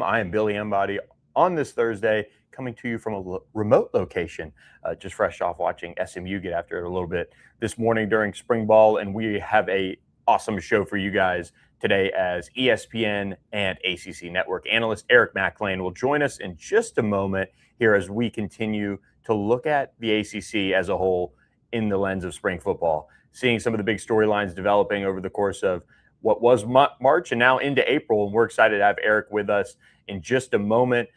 I am Billy Embody on this Thursday, coming to you from a remote location, just fresh off watching SMU get after it a little bit this morning during spring ball. And we have a awesome show for you guys today, as ESPN and ACC Network analyst Eric Mac Lain will join us in just a moment here as we continue to look at the ACC as a whole in the lens of spring football, seeing some of the big storylines developing over the course of what was March and now into April. And we're excited to have Eric with us in just a moment,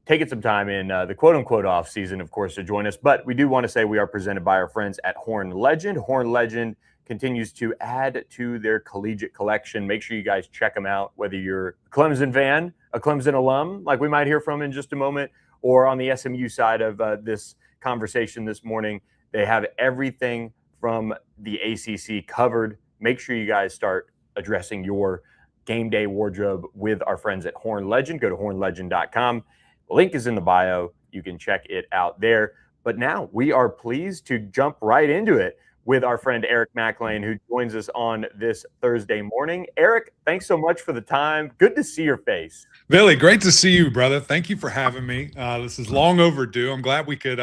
taking some time in the quote-unquote off season, of course, to join us. But we do want to say we are presented by our friends at Horn Legend. Horn Legend continues to add to their collegiate collection. Make sure you guys check them out, whether you're a Clemson fan, a Clemson alum, like we might hear from in just a moment, or on the SMU side of this conversation this morning. They have everything from the ACC covered. Make sure you guys start addressing your game day wardrobe with our friends at Horn Legend. Go to hornlegend.com. Link is in the bio. You can check it out there. But now we are pleased to jump right into it with our friend Eric Mac Lain, who joins us on this Thursday morning. Eric, thanks so much for the time. Good to see your face. Billy, great to see you, brother. Thank you for having me. This is long overdue. I'm glad we could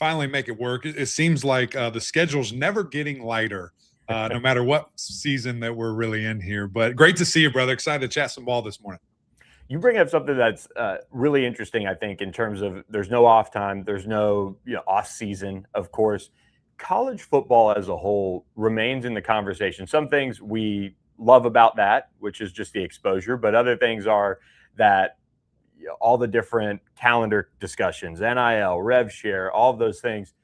finally make it work. It seems like the schedule's never getting lighter, no matter what season that we're really in here. But great to see you, brother. Excited to chat some ball this morning. You bring up something that's really interesting, I think, in terms of there's no off time, there's no off season, of course. College football as a whole remains in the conversation. Some things we love about that, which is just the exposure, but other things are that all the different calendar discussions, NIL, rev share, all of those things.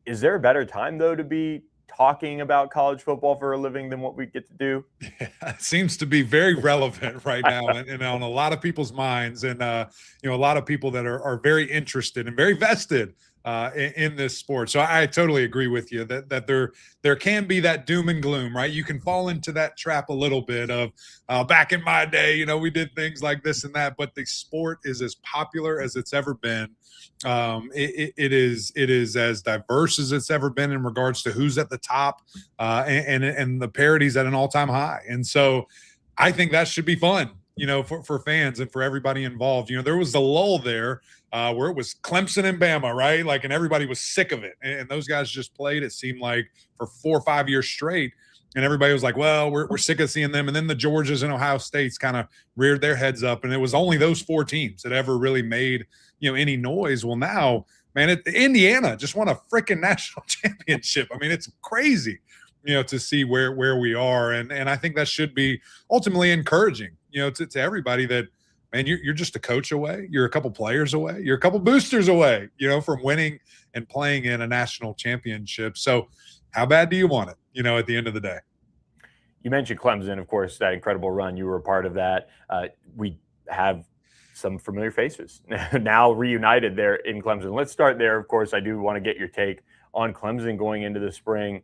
Is there a better time, though, to be talking about college football for a living than what we get to do? Yeah, it seems to be very relevant right now and on a lot of people's minds, and a lot of people that are very interested and very vested in this sport. So I totally agree with you that there can be that doom and gloom, right? You can fall into that trap a little bit of back in my day, we did things like this and that, but the sport is as popular as it's ever been. It is as diverse as it's ever been in regards to who's at the top, and the parity's at an all-time high. And so I think that should be fun, for fans and for everybody involved. There was a lull there where it was Clemson and Bama, right? And everybody was sick of it. And those guys just played, it seemed like, for 4 or 5 years straight. And everybody was like, well, we're sick of seeing them. And then the Georgias and Ohio States kind of reared their heads up. And it was only those 4 teams that ever really made, any noise. Well, now, man, Indiana just won a freaking national championship. I mean, it's crazy, to see where we are. And I think that should be ultimately encouraging, to everybody that, man, you're just a coach away. You're a couple players away. You're a couple boosters away, from winning and playing in a national championship. So how bad do you want it, at the end of the day? You mentioned Clemson, of course, that incredible run. You were a part of that. We have some familiar faces now reunited there in Clemson. Let's start there. Of course, I do want to get your take on Clemson going into the spring.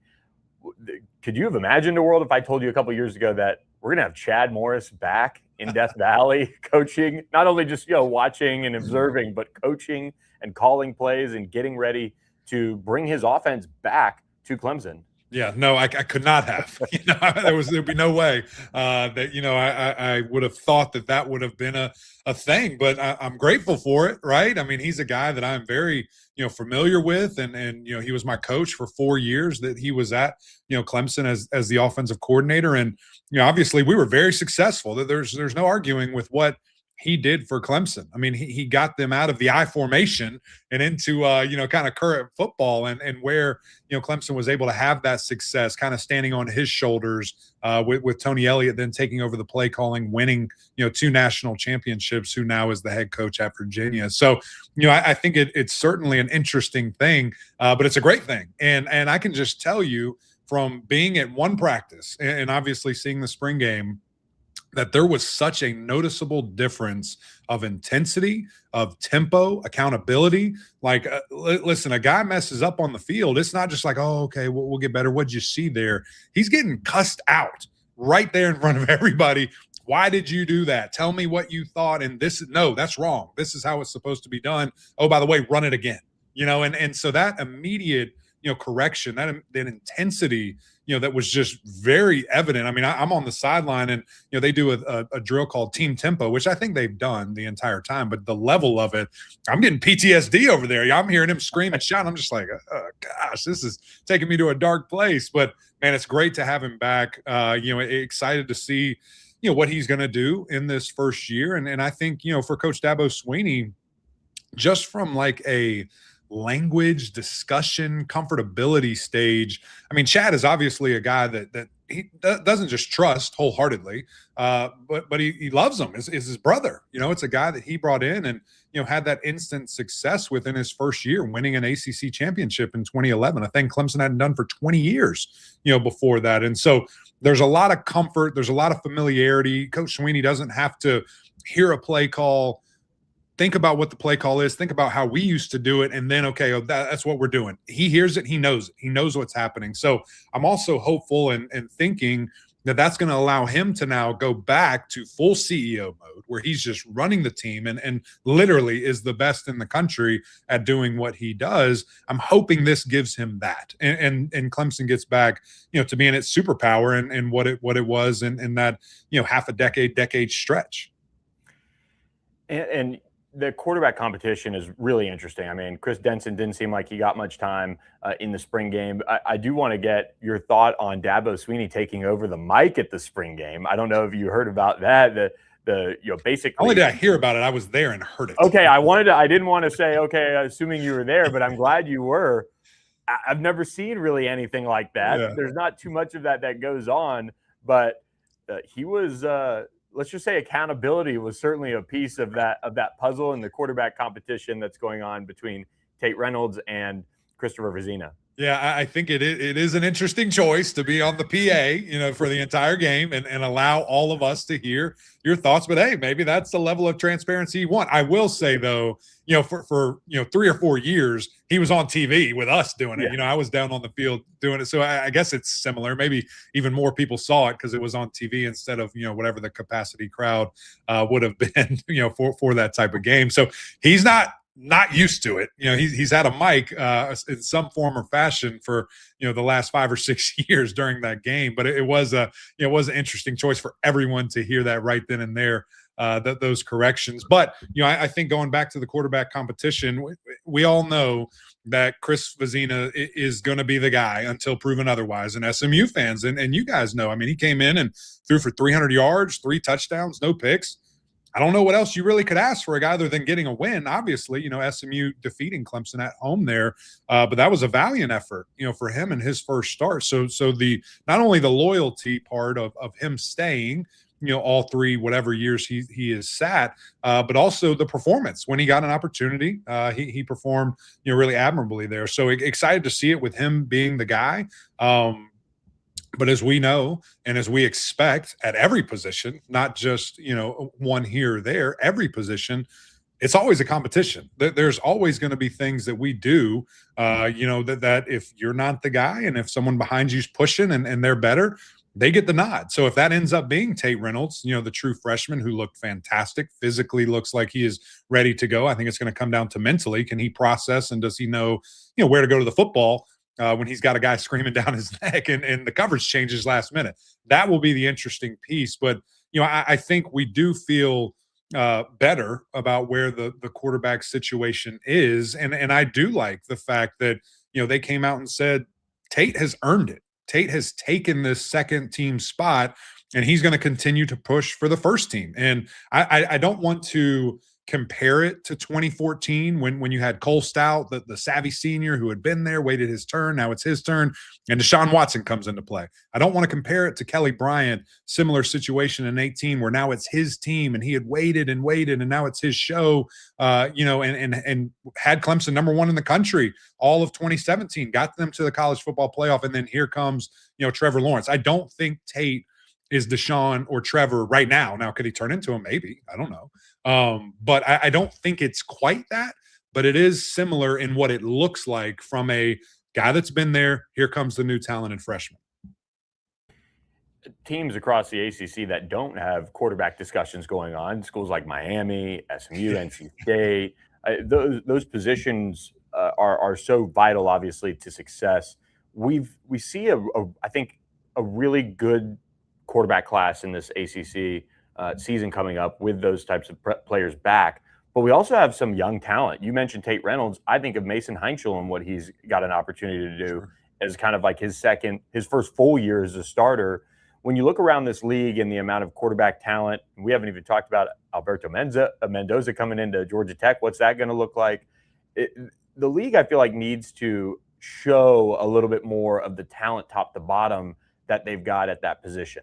Could you have imagined a world if I told you a couple of years ago that we're going to have Chad Morris back in Death Valley coaching, not only just, watching and observing, but coaching and calling plays and getting ready to bring his offense back to Clemson? Yeah, no, I could not have. There'd be no way that I would have thought that would have been a thing. But I'm grateful for it, right? I mean, he's a guy that I'm very familiar with, and he was my coach for 4 years that he was at Clemson as the offensive coordinator, and obviously we were very successful. There's no arguing with what he did for Clemson. I mean, he got them out of the I formation and into, kind of current football, and where, Clemson was able to have that success kind of standing on his shoulders with Tony Elliott then taking over the play calling, winning, 2 national championships, who now is the head coach at Virginia. So, I think it's certainly an interesting thing, but it's a great thing. And I can just tell you from being at one practice and obviously seeing the spring game, that there was such a noticeable difference of intensity, of tempo, accountability. Listen, a guy messes up on the field, it's not just like, oh, okay, we'll get better. What'd you see there? He's getting cussed out right there in front of everybody. Why did you do that? Tell me what you thought. And no, that's wrong. This is how it's supposed to be done. Oh, by the way, run it again. And so that immediate, correction, that intensity, that was just very evident. I mean, I'm on the sideline, and they do a drill called team tempo, which I think they've done the entire time, but the level of it, I'm getting PTSD over there. I'm hearing him scream and shout. I'm just like, oh gosh, this is taking me to a dark place. But man, it's great to have him back. Excited to see what he's going to do in this first year. And I think, for Coach Dabo Swinney, just from like a language discussion comfortability stage, I mean, Chad is obviously a guy that he doesn't just trust wholeheartedly, but he loves him, is his brother. It's a guy that he brought in and had that instant success within his first year, winning an ACC championship in 2011, a thing Clemson hadn't done for 20 years before that. And so there's a lot of comfort, there's a lot of familiarity. Coach Swinney doesn't have to hear a play call, think about what the play call is, think about how we used to do it, and then, okay, that's what we're doing. He hears it, he knows it, he knows what's happening. So I'm also hopeful and thinking that that's going to allow him to now go back to full CEO mode, where he's just running the team and literally is the best in the country at doing what he does. I'm hoping this gives him that, and Clemson gets back, to being its superpower and what it was in that half a decade stretch. And the quarterback competition is really interesting. I mean, Chris Denson didn't seem like he got much time in the spring game. I do want to get your thought on Dabo Swinney taking over the mic at the spring game. I don't know if you heard about that. Basically. Only did I hear about it, I was there and heard it. Okay, I didn't want to say, okay, assuming you were there, but I'm glad you were. I've never seen really anything like that. Yeah. There's not too much of that goes on, but he was. Let's just say accountability was certainly a piece of that puzzle and the quarterback competition that's going on between Tate Reynolds and Christopher Vezina. Yeah, I think it is an interesting choice to be on the PA, for the entire game and allow all of us to hear your thoughts. But hey, maybe that's the level of transparency you want. I will say though, for 3 or 4 years, he was on TV with us doing it. Yeah. I was down on the field doing it. So I guess it's similar. Maybe even more people saw it because it was on TV instead of, whatever the capacity crowd would have been, for that type of game. So he's not used to it. He's had a mic in some form or fashion for the last 5 or 6 years during that game. But it was an interesting choice for everyone to hear that right then and there, those corrections. But I think going back to the quarterback competition, we all know that Chris Vezina is going to be the guy until proven otherwise. And SMU fans and you guys know, I mean, he came in and threw for 300 yards, 3 touchdowns, no picks. I don't know what else you really could ask for a guy other than getting a win. Obviously, SMU defeating Clemson at home there, but that was a valiant effort, for him in his first start. So the not only the loyalty part of him staying, all 3 whatever years he has sat, but also the performance when he got an opportunity. He performed really admirably there. So excited to see it with him being the guy. But as we know, and as we expect at every position, not just, one here or there, every position, it's always a competition. There's always going to be things that we do, that if you're not the guy and if someone behind you's pushing and they're better, they get the nod. So if that ends up being Tate Reynolds, the true freshman who looked fantastic, physically looks like he is ready to go. I think it's going to come down to mentally. Can he process and does he know, where to go to the football? When he's got a guy screaming down his neck and the coverage changes last minute. That will be the interesting piece. But, I think we do feel better about where the quarterback situation is. And I do like the fact that, they came out and said Tate has earned it. Tate has taken this second team spot and he's going to continue to push for the first team. And I don't want to compare it to 2014 when you had Cole Stout, the savvy senior who had been there, waited his turn. Now it's his turn, and Deshaun Watson comes into play. I don't want to compare it to Kelly Bryant, similar situation in 18 where now it's his team and he had waited and now it's his show, and had Clemson number 1 in the country all of 2017, got them to the college football playoff, and then here comes, Trevor Lawrence. I don't think Tate is Deshaun or Trevor right now. Now, could he turn into him? Maybe. I don't know. But I don't think it's quite that, but it is similar in what it looks like from a guy that's been there. Here comes the new talented freshman. Teams across the ACC that don't have quarterback discussions going on, schools like Miami, SMU, NC State, those positions are so vital, obviously, to success. we see I think a really good quarterback class in this ACC season coming up with those types of players back. But we also have some young talent. You mentioned Tate Reynolds. I think of Mason Heinschel and what he's got an opportunity to do as kind of like his first full year as a starter. When you look around this league and the amount of quarterback talent, we haven't even talked about Alberto Mendoza coming into Georgia Tech. What's that going to look like? The league, I feel like, needs to show a little bit more of the talent top to bottom that they've got at that position.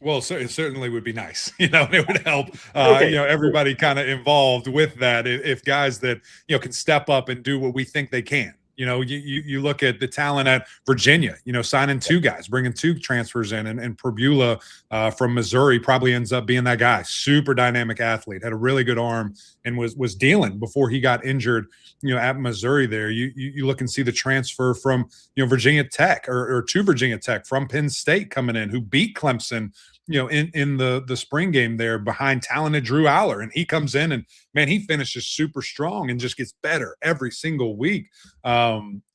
Well, so it certainly would be nice, it would help, everybody kind of involved with that. If guys that, can step up and do what we think they can. You look at the talent at Virginia, signing 2 guys, bringing 2 transfers in, and Perbula from Missouri probably ends up being that guy. Super dynamic athlete, had a really good arm, and was dealing before he got injured, at Missouri there. You look and see the transfer from, Virginia Tech or to Virginia Tech from Penn State coming in, who beat Clemson, in the spring game there behind talented Drew Aller. And he comes in and, man, he finishes super strong and just gets better every single week.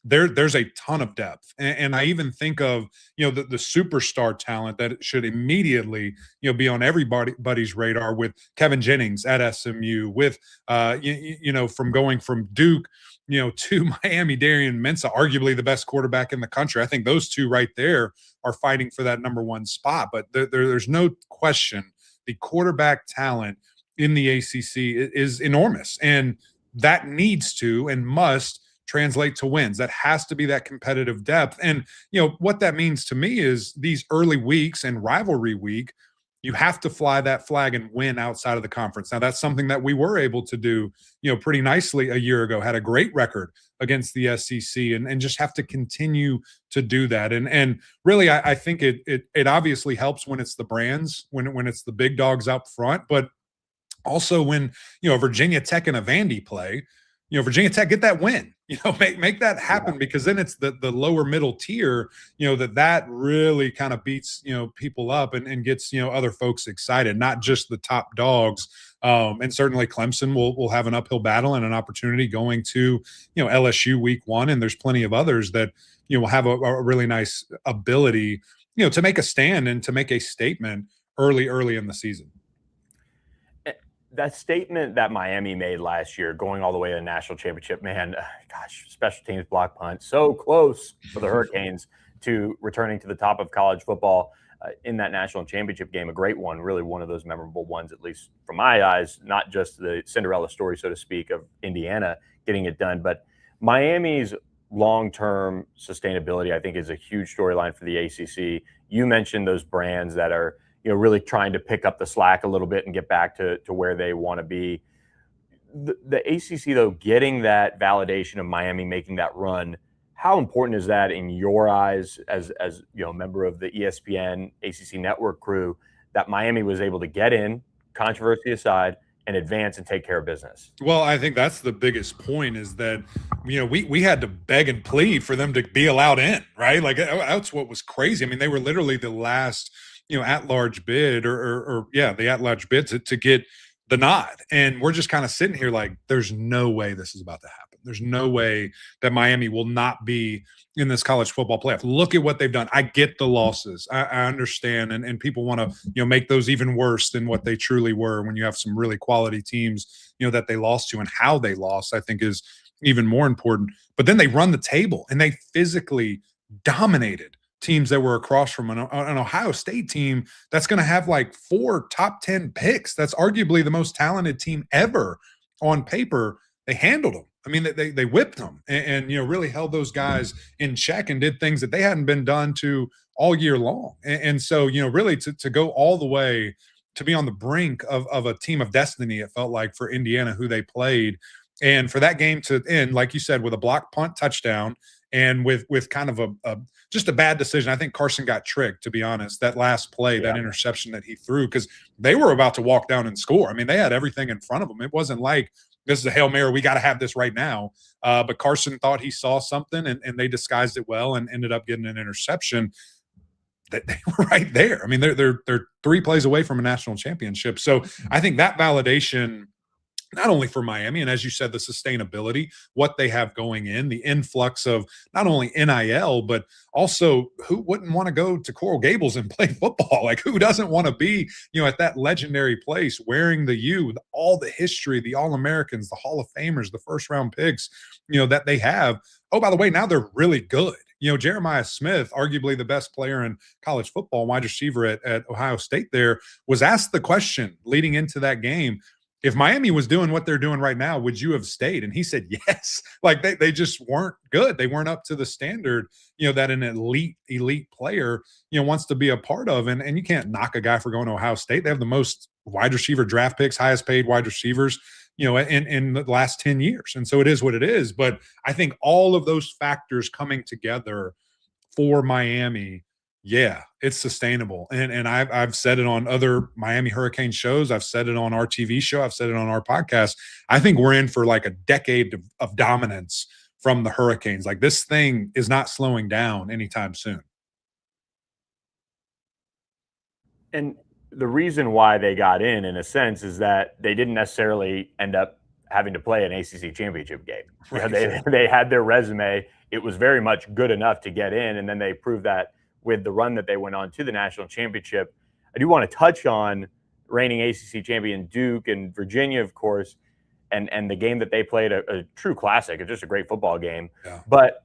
There's a ton of depth. And I even think of, the superstar talent that should immediately, be on everybody's radar with Kevin Jennings at SMU, with, from going from Duke, to Miami, Darian Mensah, arguably the best quarterback in the country. I think those 2 right there are fighting for that number 1 spot. But there's no question the quarterback talent in the ACC is enormous, and that needs to and must translate to wins. That has to be that competitive depth. And, what that means to me is these early weeks and rivalry week, you have to fly that flag and win outside of the conference. Now, that's something that we were able to do, pretty nicely a year ago, had a great record against the SEC, and just have to continue to do that. And really, I think it obviously helps when it's the brands, when it's the big dogs up front, but also when, Virginia Tech and a Vandy play, Virginia Tech, get that win, make that happen, because then it's the lower middle tier, that really kind of beats, people up and gets, other folks excited, not just the top dogs. And certainly Clemson will have an uphill battle and an opportunity going to, LSU week 1. And there's plenty of others that, will have a really nice ability, to make a stand and to make a statement early in the season. That statement that Miami made last year, going all the way to the national championship, man, gosh, special teams block punt, so close for the Hurricanes to returning to the top of college football in that national championship game. A great one, really one of those memorable ones, at least from my eyes, not just the Cinderella story, so to speak, of Indiana getting it done, but Miami's long-term sustainability, I think, is a huge storyline for the ACC. You mentioned those brands that are, really trying to pick up the slack a little bit and get back to where they want to be. The ACC, though, getting that validation of Miami making that run, how important is that in your eyes as a member of the ESPN ACC Network crew, that Miami was able to get in, controversy aside, and advance and take care of business? Well, I think that's the biggest point, is that, we had to beg and plead for them to be allowed in, right? Like, that's what was crazy. I mean, they were literally the last at-large bid the at-large bid to get the nod. And we're just kind of sitting here like, there's no way this is about to happen. There's no way that Miami will not be in this college football playoff. Look at what they've done. I get the losses. I understand. And people want to, make those even worse than what they truly were when you have some really quality teams, that they lost to, and how they lost, I think, is even more important. But then they run the table and they physically dominated teams that were across from an Ohio State team that's going to have like 4 top 10 picks. That's arguably the most talented team ever on paper. They handled them. I mean, they whipped them and really held those guys in check and did things that they hadn't been done to all year long. And so, really to go all the way, to be on the brink of a team of destiny, it felt like, for Indiana, who they played. And for that game to end, like you said, with a block punt touchdown, and with kind of just a bad decision. I think Carson got tricked, to be honest, that last play, that interception that he threw, because they were about to walk down and score. I mean, they had everything in front of them. It wasn't like, this is a Hail Mary, we got to have this right now. But Carson thought he saw something, and they disguised it well and ended up getting an interception. That they were right there. I mean, they're 3 plays away from a national championship. So I think that validation not only for Miami, and as you said, the sustainability, what they have going in, the influx of not only NIL, but also who wouldn't want to go to Coral Gables and play football? Like, who doesn't want to be, at that legendary place wearing the U, all the history, the All-Americans, the Hall of Famers, the first round picks, that they have. Oh, by the way, now they're really good. Jeremiah Smith, arguably the best player in college football, wide receiver at Ohio State there, was asked the question leading into that game, if Miami was doing what they're doing right now, would you have stayed? And he said, yes. Like they just weren't good. They weren't up to the standard, that an elite player, wants to be a part of. And you can't knock a guy for going to Ohio State. They have the most wide receiver draft picks, highest paid wide receivers, in the last 10 years. And so it is what it is. But I think all of those factors coming together for Miami, yeah, it's sustainable. And I've said it on other Miami Hurricane shows. I've said it on our TV show. I've said it on our podcast. I think we're in for like a decade of dominance from the Hurricanes. Like, this thing is not slowing down anytime soon. And the reason why they got in a sense, is that they didn't necessarily end up having to play an ACC championship game. Right. They had their resume. It was very much good enough to get in, and then they proved that with the run that they went on to the national championship. I do want to touch on reigning ACC champion Duke and Virginia, of course, and the game that they played, a true classic. It's just a great football game. Yeah. But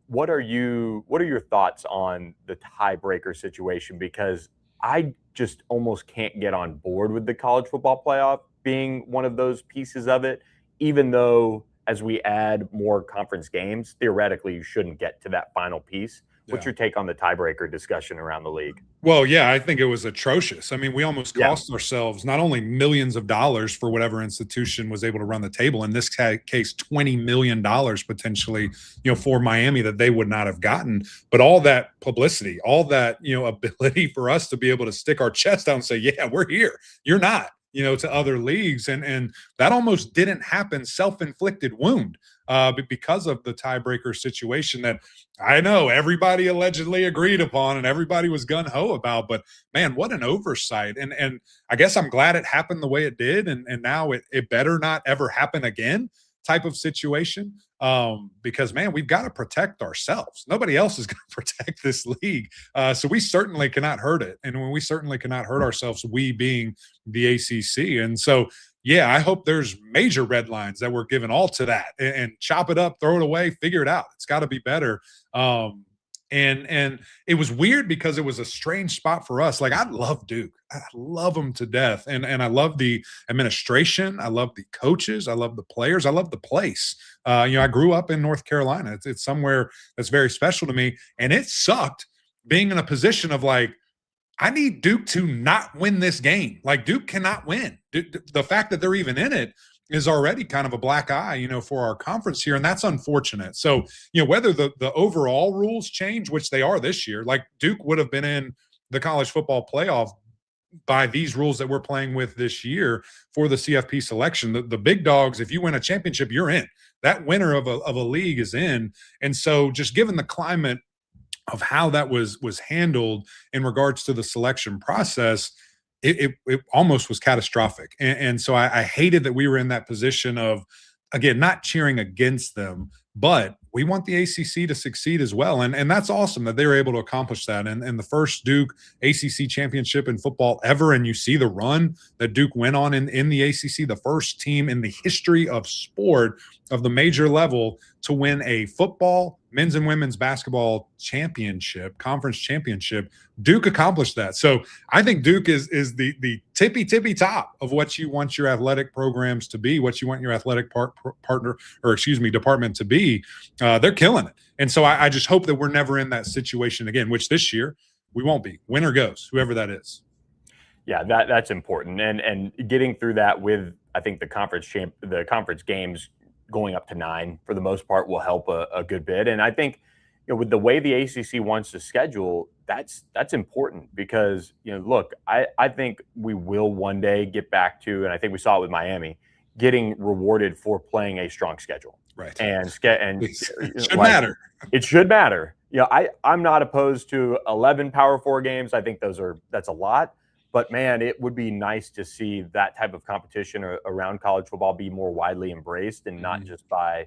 what are your thoughts on the tiebreaker situation? Because I just almost can't get on board with the college football playoff being one of those pieces of it, even though as we add more conference games, theoretically you shouldn't get to that final piece. What's your take on the tiebreaker discussion around the league? Well, yeah, I think it was atrocious. I mean, we almost cost ourselves not only millions of dollars for whatever institution was able to run the table, in this case, $20 million potentially, for Miami that they would not have gotten, but all that publicity, all that, ability for us to be able to stick our chest out and say, yeah, we're here. You're not, to other leagues. And that almost didn't happen, self-inflicted wound. Because of the tiebreaker situation that I know everybody allegedly agreed upon and everybody was gun-ho about, but man, what an oversight. And I guess I'm glad it happened the way it did. And now it better not ever happen again type of situation. Because man, we've got to protect ourselves. Nobody else is going to protect this league. So we certainly cannot hurt it. And when we certainly cannot hurt ourselves, we being the ACC. And so, yeah, I hope there's major red lines that we're given all to that and chop it up, throw it away, figure it out. It's got to be better. And it was weird because it was a strange spot for us. Like, I love Duke. I love them to death. And I love the administration. I love the coaches. I love the players. I love the place. I grew up in North Carolina. It's somewhere that's very special to me. And it sucked being in a position of like, I need Duke to not win this game. Like, Duke cannot win. The fact that they're even in it is already kind of a black eye, for our conference here. And that's unfortunate. So, whether the overall rules change, which they are this year, like Duke would have been in the college football playoff by these rules that we're playing with this year for the CFP selection. The big dogs, if you win a championship, you're in. That winner of a league is in. And so just given the climate of how that was handled in regards to the selection process, it almost was catastrophic. And so I hated that we were in that position of, again, not cheering against them, but we want the ACC to succeed as well. And that's awesome that they were able to accomplish that. And the first Duke ACC championship in football ever. And you see the run that Duke went on in the ACC, the first team in the history of sport of the major level to win a football, men's and women's basketball championship, conference championship. Duke accomplished that. So I think Duke is the tippy top of what you want your athletic programs to be, what you want your athletic department to be. They're killing it. And so I just hope that we're never in that situation again, which this year we won't be. Winner goes, whoever that is. Yeah, that's important. And getting through that with, I think, the conference games going up to 9 for the most part will help a good bit. And I think, with the way the ACC wants to schedule, that's important because, look, I think we will one day get back to, and I think we saw it with Miami, getting rewarded for playing a strong schedule. Right. And it should matter. It should matter. I'm not opposed to 11 Power 4 games. I think that's a lot. But man, it would be nice to see that type of competition around college football be more widely embraced, and not just by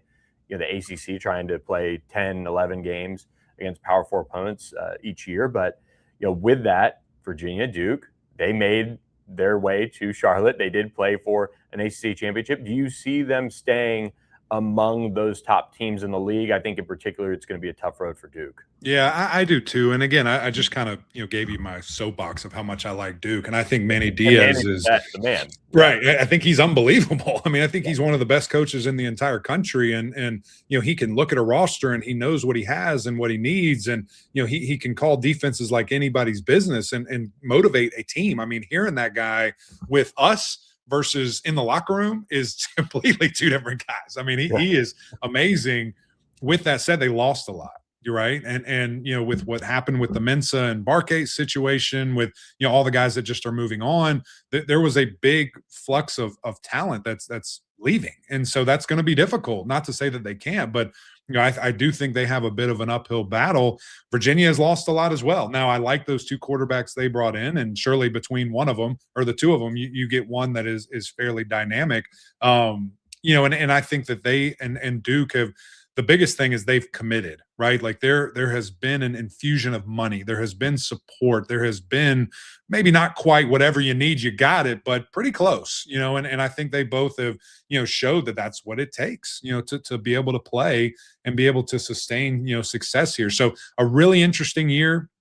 the ACC trying to play 10, 11 games against Power Four opponents each year. But with that, Virginia, Duke, they made their way to Charlotte. They did play for an ACC championship. Do you see them staying among those top teams in the league? I think in particular it's going to be a tough road for Duke. Yeah, I do too. And again, I just kind of gave you my soapbox of how much I like Duke, and I think Manny Diaz is the man. Right. I think he's unbelievable. I mean, I think he's one of the best coaches in the entire country, and he can look at a roster and he knows what he has and what he needs, and he can call defenses like anybody's business and motivate a team. I mean, hearing that guy with us versus in the locker room is completely two different guys. I mean, he is amazing. With that said, they lost a lot. You're right. And with what happened with the Mensa and Barkate situation, with all the guys that just are moving on, there was a big flux of talent that's leaving. And so that's going to be difficult. Not to say that they can't, but I do think they have a bit of an uphill battle. Virginia has lost a lot as well. Now, I like those two quarterbacks they brought in, and surely between one of them or the two of them, you get one that is fairly dynamic. And I think that they and Duke have. The biggest thing is they've committed, right? Like there has been an infusion of money. There has been support. There has been maybe not quite whatever you need, you got it, but pretty close, and I think they both have, showed that that's what it takes, to be able to play and be able to sustain, success here. So a really interesting year.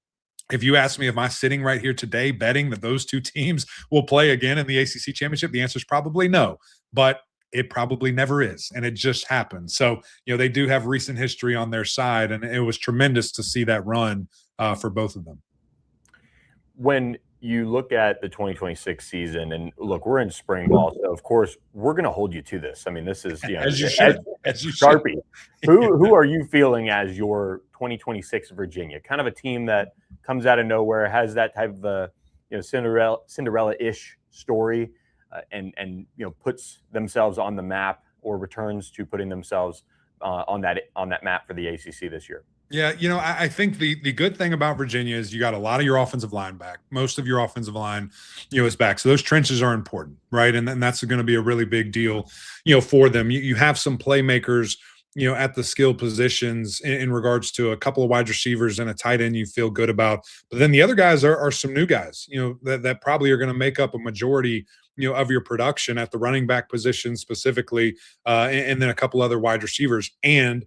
If you ask me, am I sitting right here today betting that those two teams will play again in the ACC championship? The answer is probably no, but it probably never is, and it just happened. So, they do have recent history on their side, and it was tremendous to see that run for both of them. When you look at the 2026 season, and look, we're in spring ball, so of course we're going to hold you to this. I mean, this is as you should. Sharpie. Who are you feeling as your 2026 Virginia? Kind of a team that comes out of nowhere, has that type of Cinderella-ish story. And puts themselves on the map, or returns to putting themselves on that map for the ACC this year. Yeah, I think the good thing about Virginia is you got a lot of your offensive line back. Most of your offensive line, is back. So those trenches are important, right? And that's going to be a really big deal, for them. You have some playmakers, at the skill positions in regards to a couple of wide receivers and a tight end you feel good about. But then the other guys are some new guys, that probably are going to make up a majority of your production at the running back position specifically, and then a couple other wide receivers and,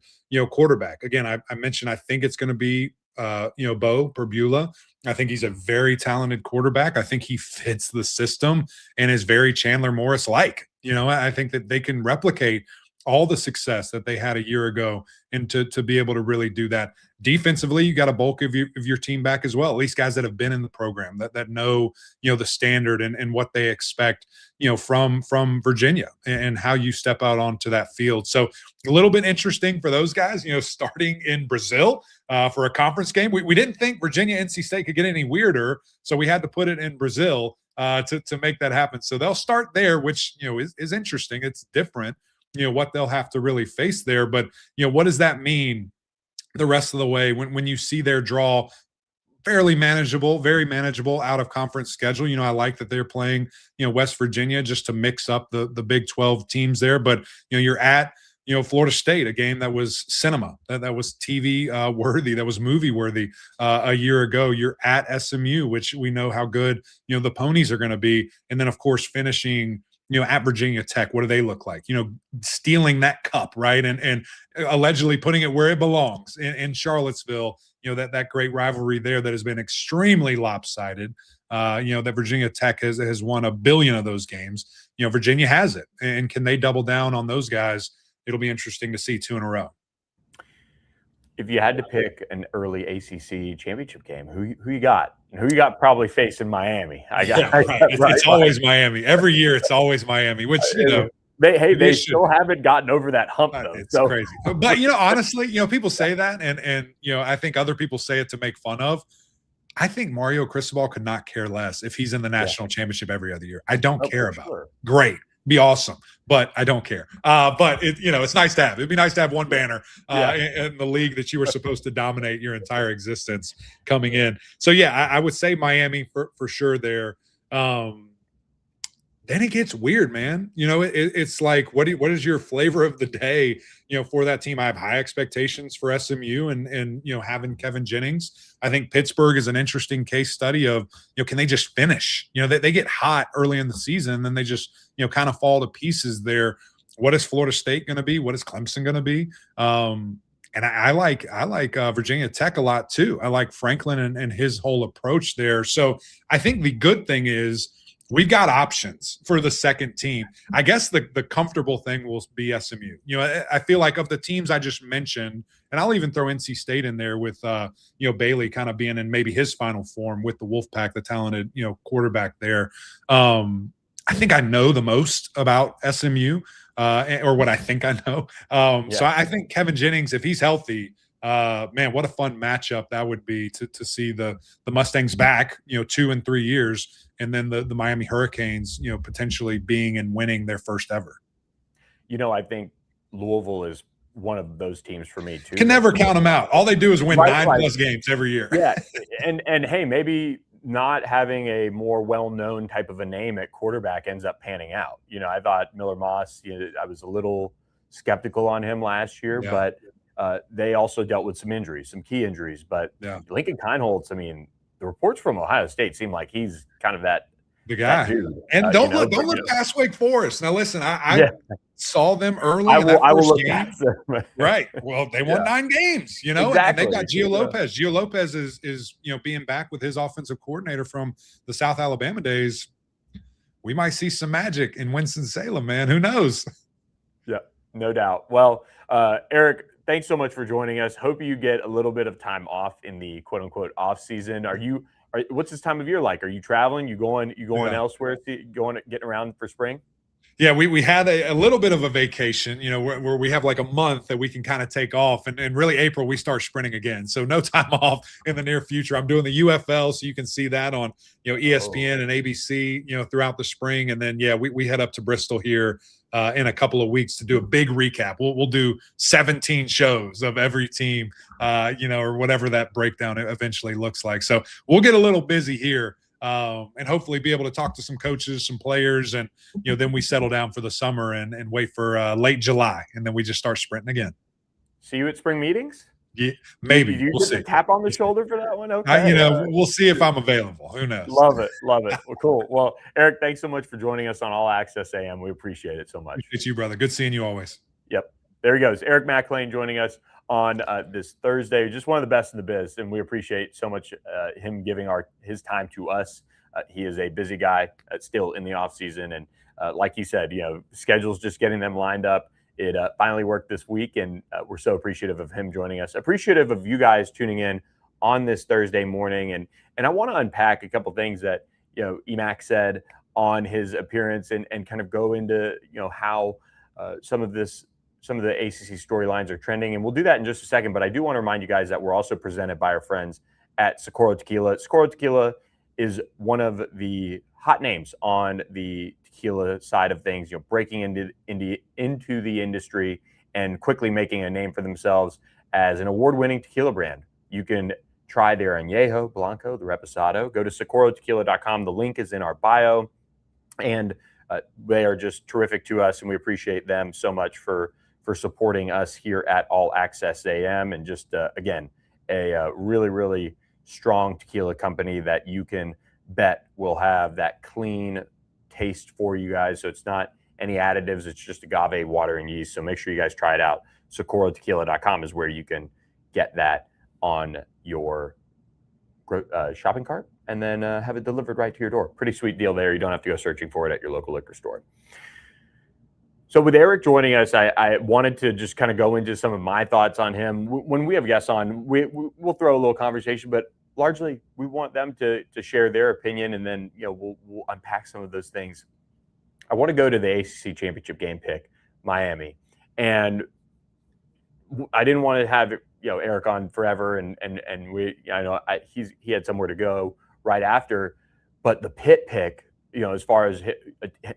quarterback. Again, I mentioned, I think it's going to be, Bo Perbula. I think he's a very talented quarterback. I think he fits the system and is very Chandler Morris-like. I think that they can replicate all the success that they had a year ago, and to be able to really do that. Defensively, you got a bulk of your team back as well, at least guys that have been in the program that know, the standard and what they expect, from Virginia and how you step out onto that field. So a little bit interesting for those guys, starting in Brazil for a conference game. We didn't think Virginia, NC State could get any weirder, so we had to put it in Brazil to make that happen. So they'll start there, which, is interesting. It's different. What they'll have to really face there. But, what does that mean the rest of the way when you see their draw fairly manageable, very manageable out of conference schedule? I like that they're playing, West Virginia just to mix up the Big 12 teams there. But, you're at, Florida State, a game that was cinema, that was TV worthy, that was movie worthy a year ago. You're at SMU, which we know how good, the Ponies are going to be. And then, of course, finishing at Virginia Tech. What do they look like? Stealing that cup, right? And allegedly putting it where it belongs in Charlottesville, that great rivalry there that has been extremely lopsided. That Virginia Tech has won 1 billion of those games. Virginia has it. And can they double down on those guys? It'll be interesting to see 2 in a row. If you had to pick an early ACC championship game, who you got? And who you got probably facing Miami? It's always Miami. Every year it's always Miami, which, they still haven't gotten over that hump, though. It's crazy. But, honestly, people say that, and I think other people say it to make fun of. I think Mario Cristobal could not care less if he's in the national championship every other year. I don't care about it. Great. Be awesome, but I don't care. But it's nice to have. It'd be nice to have one banner in the league that you were supposed to dominate your entire existence coming in. So I would say Miami for sure there. Then it gets weird, man. It's like, what is your flavor of the day, for that team? I have high expectations for SMU and having Kevin Jennings. I think Pittsburgh is an interesting case study of, can they just finish? They get hot early in the season, then they just, kind of fall to pieces there. What is Florida State going to be? What is Clemson going to be? And I like Virginia Tech a lot too. I like Franklin and his whole approach there. So I think the good thing is, we've got options for the second team. I guess the comfortable thing will be SMU. I feel like of the teams I just mentioned, and I'll even throw NC State in there with, Bailey kind of being in maybe his final form with the Wolfpack, the talented, quarterback there. I think I know the most about SMU, or what I think I know. So I think Kevin Jennings, if he's healthy, man, what a fun matchup that would be to see the Mustangs back, 2 and 3 years. And then the Miami Hurricanes, potentially being and winning their first ever. I think Louisville is one of those teams for me too. Can never count them out. All they do is win 9+ games every year. Yeah, and hey, maybe not having a more well-known type of a name at quarterback ends up panning out. I thought Miller Moss. I was a little skeptical on him last year, but they also dealt with some injuries, some key injuries. But Lincoln Kienholz, the reports from Ohio State seem like he's kind of the guy. Dude. And don't look past Wake Forest. Now, listen, I saw them early. I will look past them. Right. Well, they won 9 games, exactly. And they got Gio Lopez. Gio Lopez is being back with his offensive coordinator from the South Alabama days. We might see some magic in Winston-Salem, man. Who knows? Yeah, no doubt. Well, Eric, thanks so much for joining us. Hope you get a little bit of time off in the quote unquote off season. What's this time of year like? Are you traveling? You going elsewhere? Getting around for spring? Yeah, we had a little bit of a vacation, where we have like a month that we can kind of take off. And really April, we start sprinting again. So no time off in the near future. I'm doing the UFL, so you can see that on, ESPN and ABC, throughout the spring. And then, we head up to Bristol here in a couple of weeks to do a big recap. We'll do 17 shows of every team, or whatever that breakdown eventually looks like. So we'll get a little busy here. And hopefully be able to talk to some coaches, some players, and then we settle down for the summer and wait for late July, and then we just start sprinting again. See you at spring meetings? Yeah, maybe. We'll see. Tap on the shoulder for that one? Okay. We'll see if I'm available. Who knows? Love it. Well, cool. Well, Eric, thanks so much for joining us on All Access AM. We appreciate it so much. It's you, brother. Good seeing you always. Yep. There he goes. Eric Mac Lain joining us on this Thursday. Just one of the best in the biz, and we appreciate so much him giving his time to us. He is a busy guy still in the off season, and like he said, schedules just getting them lined up. It finally worked this week, and we're so appreciative of him joining us. Appreciative of you guys tuning in on this Thursday morning, and I want to unpack a couple things that Emac said on his appearance, and kind of go into how some of the ACC storylines are trending, and we'll do that in just a second. But I do want to remind you guys that we're also presented by our friends at Socorro Tequila. Socorro Tequila is one of the hot names on the tequila side of things, breaking into the industry and quickly making a name for themselves as an award-winning tequila brand. You can try their Añejo, Blanco, the Reposado. Go to SocorroTequila.com. The link is in our bio, and they are just terrific to us, and we appreciate them so much for supporting us here at All Access AM, and just again, a really, really strong tequila company that you can bet will have that clean taste for you guys. So it's not any additives. It's just agave, water, and yeast. So make sure you guys try it out. SocorroTequila.com is where you can get that on your shopping cart, and then have it delivered right to your door. Pretty sweet deal there. You don't have to go searching for it at your local liquor store. So with Eric joining us, I wanted to just kind of go into some of my thoughts on him. When we have guests on, we'll throw a little conversation, but largely we want them to share their opinion, and then we'll unpack some of those things. I want to go to the ACC championship game pick, Miami, and I didn't want to have Eric on forever, and he had somewhere to go right after, but the Pitt pick, as far as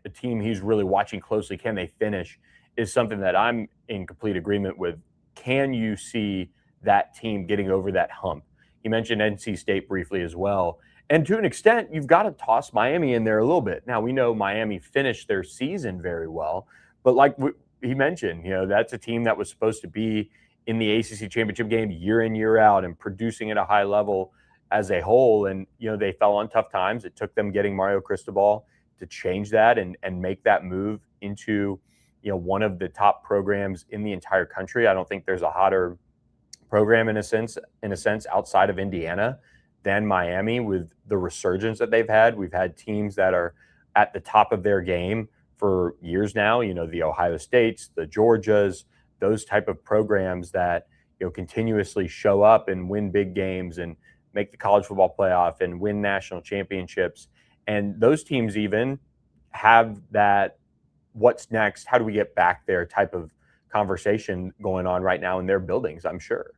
a team he's really watching closely, can they finish, is something that I'm in complete agreement with. Can you see that team getting over that hump? He mentioned NC State briefly as well. And to an extent, you've got to toss Miami in there a little bit. Now, we know Miami finished their season very well, but like he mentioned, that's a team that was supposed to be in the ACC championship game year in, year out and producing at a high level as a whole. And, they fell on tough times. It took them getting Mario Cristobal to change that and make that move into, one of the top programs in the entire country. I don't think there's a hotter program in a sense outside of Indiana than Miami with the resurgence that they've had. We've had teams that are at the top of their game for years now, the Ohio States, the Georgias, those type of programs that, continuously show up and win big games and make the college football playoff and win national championships. And those teams even have that what's next, how do we get back there type of conversation going on right now in their buildings, I'm sure.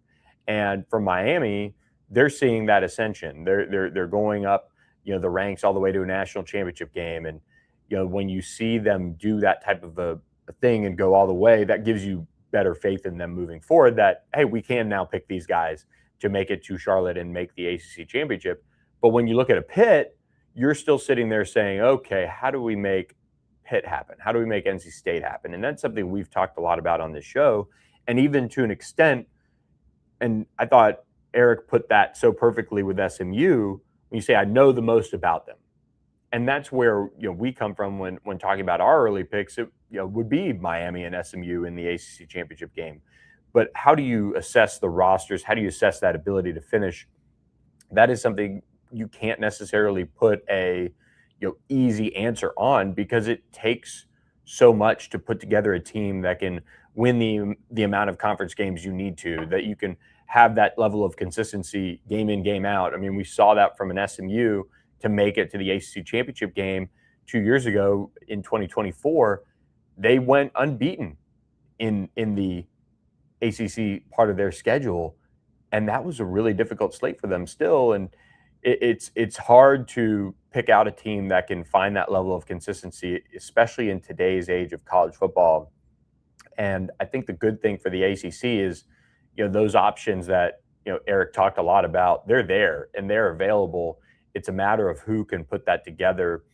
And for Miami, they're seeing that ascension. They're going up, the ranks all the way to a national championship game. And, when you see them do that type of a thing and go all the way, that gives you better faith in them moving forward that, hey, we can now pick these guys to make it to Charlotte and make the ACC championship. But when you look at a Pitt, you're still sitting there saying, okay, how do we make Pitt happen? How do we make NC State happen? And that's something we've talked a lot about on this show. And even to an extent, and I thought Eric put that so perfectly with SMU, when you say, I know the most about them. And that's where we come from when talking about our early picks. It would be Miami and SMU in the ACC championship game. But how do you assess the rosters? How do you assess that ability to finish? That is something you can't necessarily put a easy answer on, because it takes so much to put together a team that can win the amount of conference games you need to, that you can have that level of consistency game in, game out. I mean, we saw that from an SMU to make it to the ACC championship game 2 years ago in 2024. They went unbeaten in the ACC part of their schedule, and that was a really difficult slate for them still. And it's hard to pick out a team that can find that level of consistency, especially in today's age of college football. And I think the good thing for the ACC is, those options that, Eric talked a lot about, they're there and they're available. It's a matter of who can put that together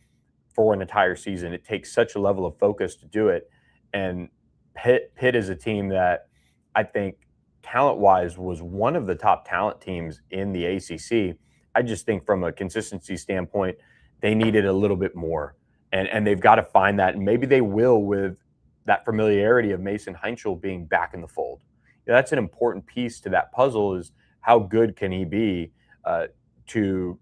for an entire season. It takes such a level of focus to do it. And Pitt is a team that I think talent-wise was one of the top talent teams in the ACC. I just think from a consistency standpoint, they needed a little bit more. And they've got to find that. And maybe they will with that familiarity of Mason Heinschel being back in the fold. That's an important piece to that puzzle, is how good can he be to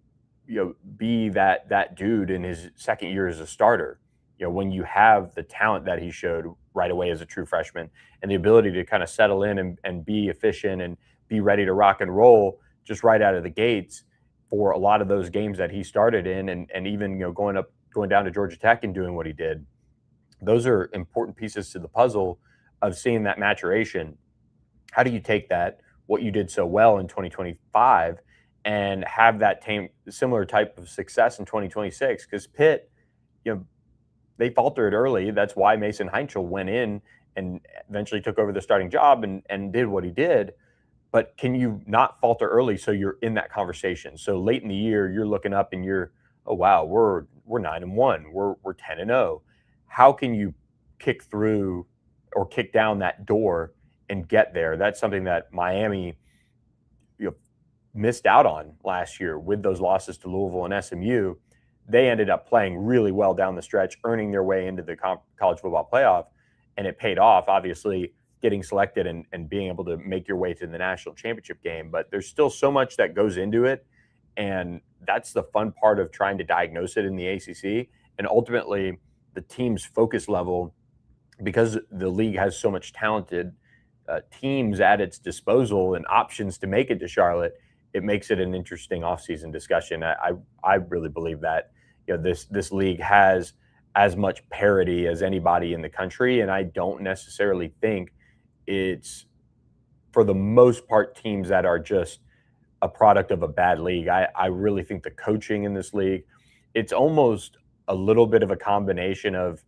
be that dude in his second year as a starter. When you have the talent that he showed right away as a true freshman and the ability to kind of settle in and be efficient and be ready to rock and roll just right out of the gates for a lot of those games that he started in, and even going down to Georgia Tech and doing what he did. Those are important pieces to the puzzle of seeing that maturation. How do you take that, what you did so well in 2025, and have that similar type of success in 2026? Because Pitt, they faltered early. That's why Mason Heinschel went in and eventually took over the starting job and did what he did. But can you not falter early so you're in that conversation? So late in the year, you're looking up and you're, oh wow, we're 9-1, we're 10-0. How can you kick through or kick down that door and get there? That's something that Miami missed out on last year with those losses to Louisville and SMU. They ended up playing really well down the stretch, earning their way into the college football playoff, and it paid off, obviously, getting selected and being able to make your way to the national championship game. But there's still so much that goes into it, and that's the fun part of trying to diagnose it in the ACC. And ultimately, the team's focus level, because the league has so much talented teams at its disposal and options to make it to Charlotte, it makes it an interesting offseason discussion. I really believe that this league has as much parity as anybody in the country, and I don't necessarily think it's, for the most part, teams that are just a product of a bad league. I really think the coaching in this league, it's almost a little bit of a combination of,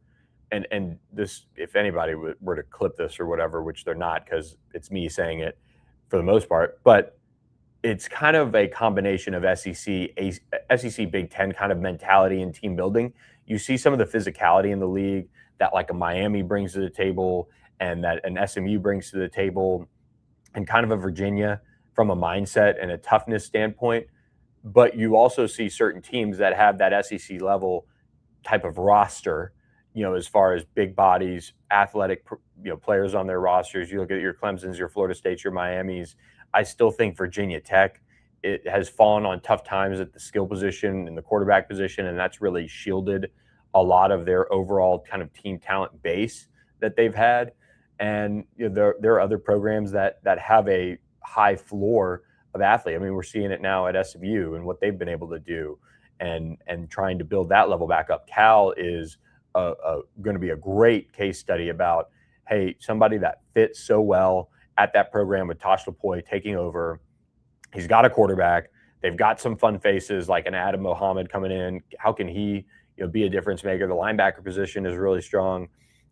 and this, if anybody were to clip this or whatever, which they're not because it's me saying it for the most part, but it's kind of a combination of SEC Big Ten kind of mentality and team building. You see some of the physicality in the league that like a Miami brings to the table and that an SMU brings to the table, and kind of a Virginia from a mindset and a toughness standpoint. But you also see certain teams that have that SEC level type of roster, as far as big bodies, athletic, players on their rosters. You look at your Clemsons, your Florida States, your Miamis. I still think Virginia Tech, it has fallen on tough times at the skill position and the quarterback position, and that's really shielded a lot of their overall kind of team talent base that they've had. And there are other programs that have a high floor of athlete. I mean, we're seeing it now at SMU and what they've been able to do, and trying to build that level back up. Cal is going to be a great case study about, hey, somebody that fits so well at that program with Tosh Lupoi taking over. He's got a quarterback. They've got some fun faces like an Adam Mohammed coming in. How can he be a difference maker? The linebacker position is really strong.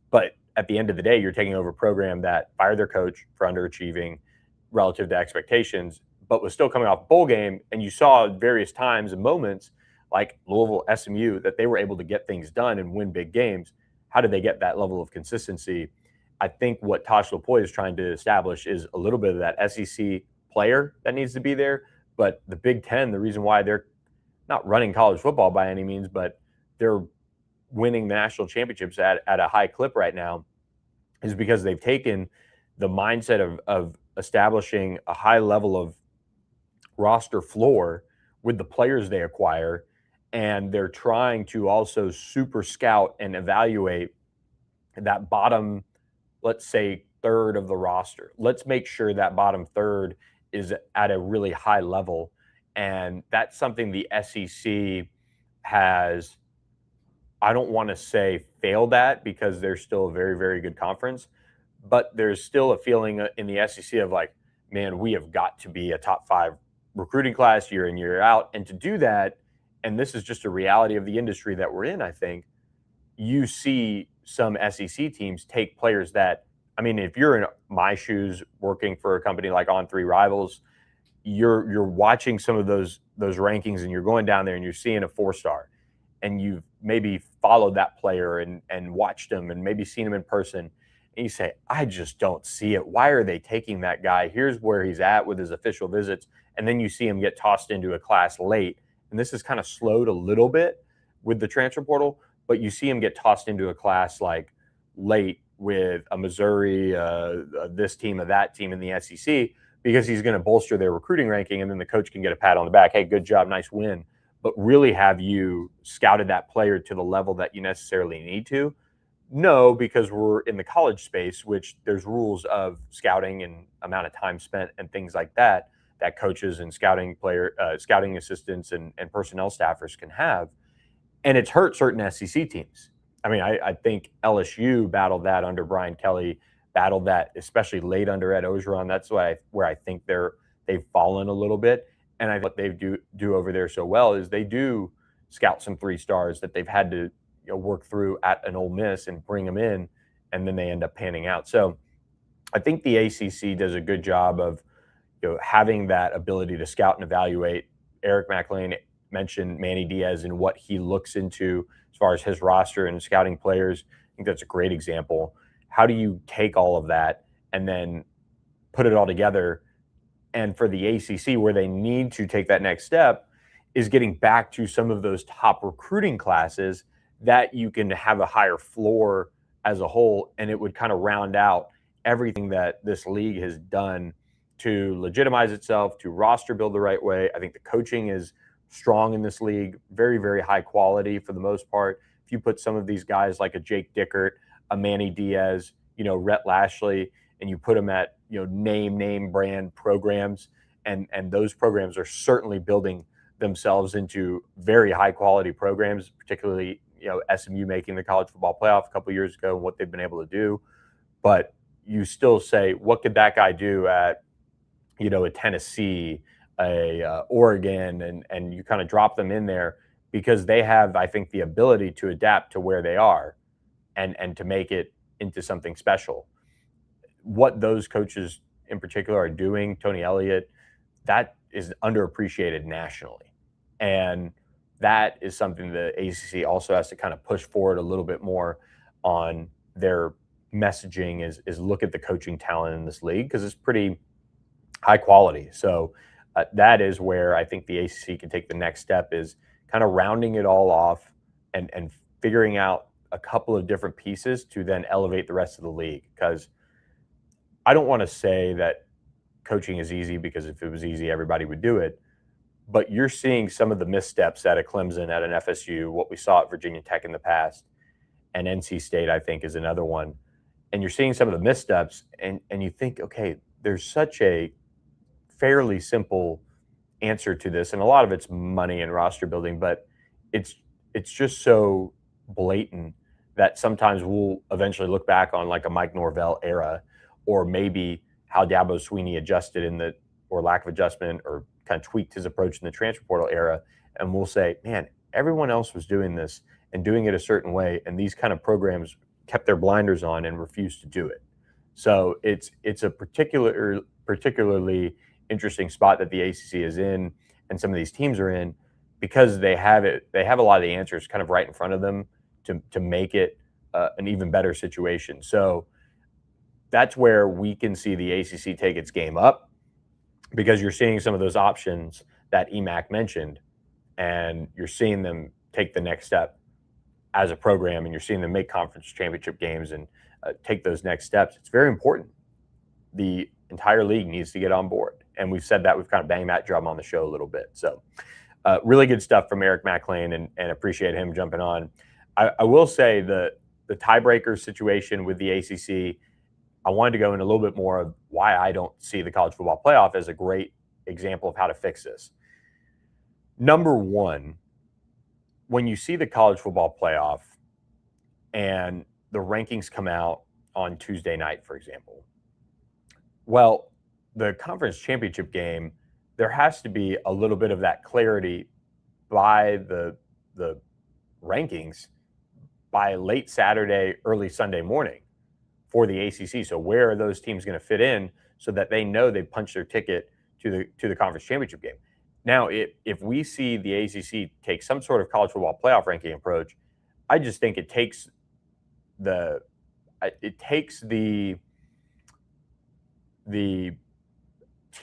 But at the end of the day, you're taking over a program that fired their coach for underachieving relative to expectations, but was still coming off a bowl game. And you saw at various times and moments like Louisville, SMU, that they were able to get things done and win big games. How did they get that level of consistency? I think what Tosh Lupoi is trying to establish is a little bit of that SEC player that needs to be there. But the Big Ten, the reason why they're not running college football by any means, but they're winning the national championships at a high clip right now, is because they've taken the mindset of establishing a high level of roster floor with the players they acquire. And they're trying to also super scout and evaluate that bottom, let's say, third of the roster. Let's make sure that bottom third is at a really high level. And that's something the SEC has, I don't want to say failed at, because they're still a very, very good conference, but there's still a feeling in the SEC of like, man, we have got to be a top 5 recruiting class year in, year out. And to do that, and this is just a reality of the industry that we're in, I think, you see some SEC teams take players that, I mean, if you're in my shoes working for a company like On3 Rivals, you're watching some of those rankings and you're going down there and you're seeing a 4-star, and you've maybe followed that player and watched him and maybe seen him in person, and you say, I just don't see it. Why are they taking that guy? Here's where he's at with his official visits. And then you see him get tossed into a class late. And this is kind of slowed a little bit with the transfer portal, but you see him get tossed into a class like late with a Missouri, this team or that team in the SEC, because he's going to bolster their recruiting ranking, and then the coach can get a pat on the back. Hey, good job, nice win. But really, have you scouted that player to the level that you necessarily need to? No, because we're in the college space, which there's rules of scouting and amount of time spent and things like that coaches and scouting assistants and personnel staffers can have. And it's hurt certain SEC teams. I mean, I think LSU battled that under Brian Kelly, battled that especially late under Ed Ogeron. That's where I think they've fallen a little bit. And I think what they do over there so well is they do scout some 3-stars that they've had to work through at an Ole Miss and bring them in, and then they end up panning out. So I think the ACC does a good job of having that ability to scout and evaluate. Eric Mac Lain mentioned Manny Diaz and what he looks into as far as his roster and scouting players. I think that's a great example. How do you take all of that and then put it all together? And for the ACC, where they need to take that next step, is getting back to some of those top recruiting classes that you can have a higher floor as a whole, and it would kind of round out everything that this league has done to legitimize itself, to roster build the right way. I think the coaching is strong in this league, very, very high quality for the most part. If you put some of these guys like a Jake Dickert, a Manny Diaz, Rhett Lashley, and you put them at, name brand programs, and those programs are certainly building themselves into very high quality programs, particularly, SMU making the college football playoff a couple of years ago and what they've been able to do. But you still say, what could that guy do at, a Tennessee, a Oregon, and you kind of drop them in there because they have, I think, the ability to adapt to where they are and to make it into something special. What those coaches in particular are doing, Tony Elliott, that is underappreciated nationally. And that is something the ACC also has to kind of push forward a little bit more on their messaging is look at the coaching talent in this league, because it's pretty high quality. So that is where I think the ACC can take the next step, is kind of rounding it all off and figuring out a couple of different pieces to then elevate the rest of the league. Because I don't want to say that coaching is easy, because if it was easy, everybody would do it. But you're seeing some of the missteps at a Clemson, at an FSU, what we saw at Virginia Tech in the past, and NC State, I think, is another one. And you're seeing some of the missteps, and you think, okay, there's such a fairly simple answer to this, and a lot of it's money and roster building, but it's just so blatant that sometimes we'll eventually look back on like a Mike Norvell era, or maybe how Dabo Swinney adjusted in the, or lack of adjustment, or kind of tweaked his approach in the transfer portal era, and we'll say, man, everyone else was doing this and doing it a certain way, and these kind of programs kept their blinders on and refused to do it. So it's a particularly interesting spot that the ACC is in, and some of these teams are in, because they have a lot of the answers kind of right in front of them to make it an even better situation. So that's where we can see the ACC take its game up, because you're seeing some of those options that EMAC mentioned, and you're seeing them take the next step as a program, and you're seeing them make conference championship games and take those next steps. It's very important. The entire league needs to get on board, and we've said that. We've kind of banged that drum on the show a little bit. So really good stuff from Eric Mac Lain, and appreciate him jumping on. I will say the tiebreaker situation with the ACC, I wanted to go into a little bit more of why I don't see the college football playoff as a great example of how to fix this. Number one, when you see the college football playoff and the rankings come out on Tuesday night, for example, well, the conference championship game, there has to be a little bit of that clarity by the rankings by late Saturday, early Sunday morning for the ACC. So where are those teams going to fit in, so that they know they punched their ticket to the conference championship game? Now, if we see the ACC take some sort of college football playoff ranking approach, I just think it takes the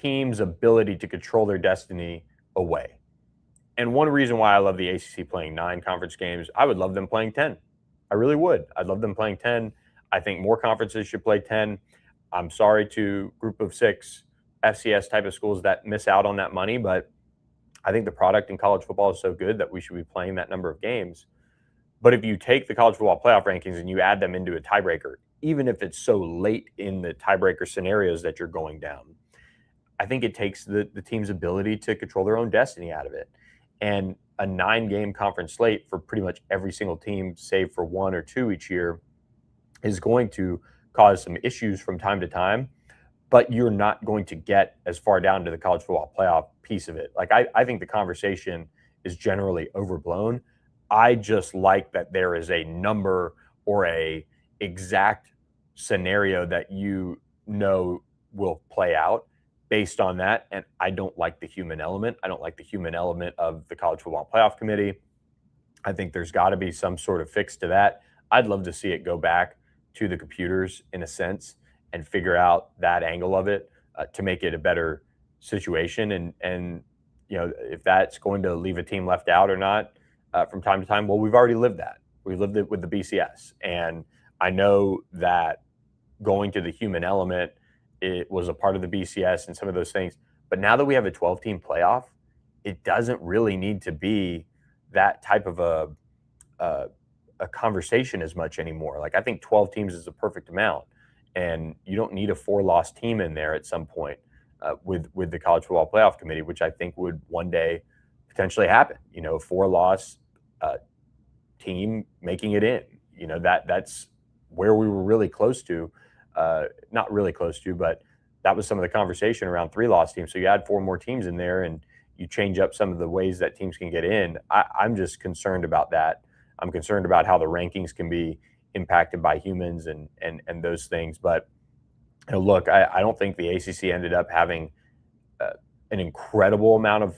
team's ability to control their destiny away. And one reason why I love the ACC playing 9 conference games, I would love them playing 10. I really would. I'd love them playing 10. I think more conferences should play 10. I'm sorry to group of 6 FCS type of schools that miss out on that money, but I think the product in college football is so good that we should be playing that number of games. But if you take the college football playoff rankings and you add them into a tiebreaker, even if it's so late in the tiebreaker scenarios that you're going down, I think it takes the team's ability to control their own destiny out of it. And a 9-game conference slate for pretty much every single team, save for 1 or 2 each year, is going to cause some issues from time to time, but you're not going to get as far down to the college football playoff piece of it. Like, I think the conversation is generally overblown. I just like that there is a number or a exact scenario that you know will play out based on that. And I don't like the human element. I don't like the human element of the college football playoff committee. I think there's got to be some sort of fix to that. I'd love to see it go back to the computers in a sense and figure out that angle of it to make it a better situation. And you know, if that's going to leave a team left out or not from time to time, well, we've already lived that. We lived it with the BCS. And I know that going to the human element, it was a part of the BCS and some of those things. But now that we have a 12-team playoff, it doesn't really need to be that type of a conversation as much anymore. Like, I think 12 teams is the perfect amount, and you don't need a 4-loss team in there at some point with the college football playoff committee, which I think would one day potentially happen. You know, 4-loss team making it in. You know, that's where we were really close to. Not really close to, but that was some of the conversation around 3-loss teams. So you add 4 more teams in there, and you change up some of the ways that teams can get in. I'm just concerned about that. I'm concerned about how the rankings can be impacted by humans and those things. But you know, look, I don't think the ACC ended up having an incredible amount of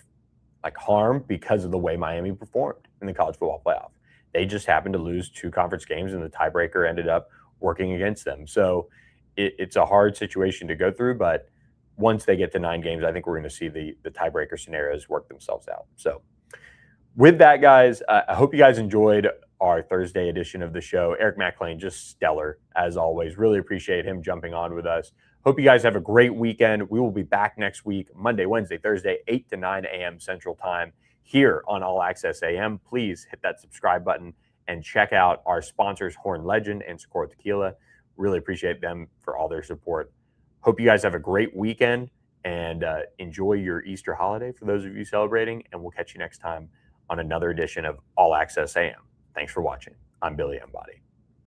like harm because of the way Miami performed in the college football playoff. They just happened to lose 2 conference games, and the tiebreaker ended up working against them. So it's a hard situation to go through, but once they get to 9 games, I think we're going to see the tiebreaker scenarios work themselves out. So with that, guys, I hope you guys enjoyed our Thursday edition of the show. Eric Mac Lain, just stellar as always. Really appreciate him jumping on with us. Hope you guys have a great weekend. We will be back next week, Monday, Wednesday, Thursday, 8 to 9 a.m. Central Time here on All Access AM. Please hit that subscribe button and check out our sponsors, Horn Legend and Socorro Tequila. Really appreciate them for all their support. Hope you guys have a great weekend and enjoy your Easter holiday for those of you celebrating, and we'll catch you next time on another edition of All Access AM. Thanks for watching. I'm Billy Embody.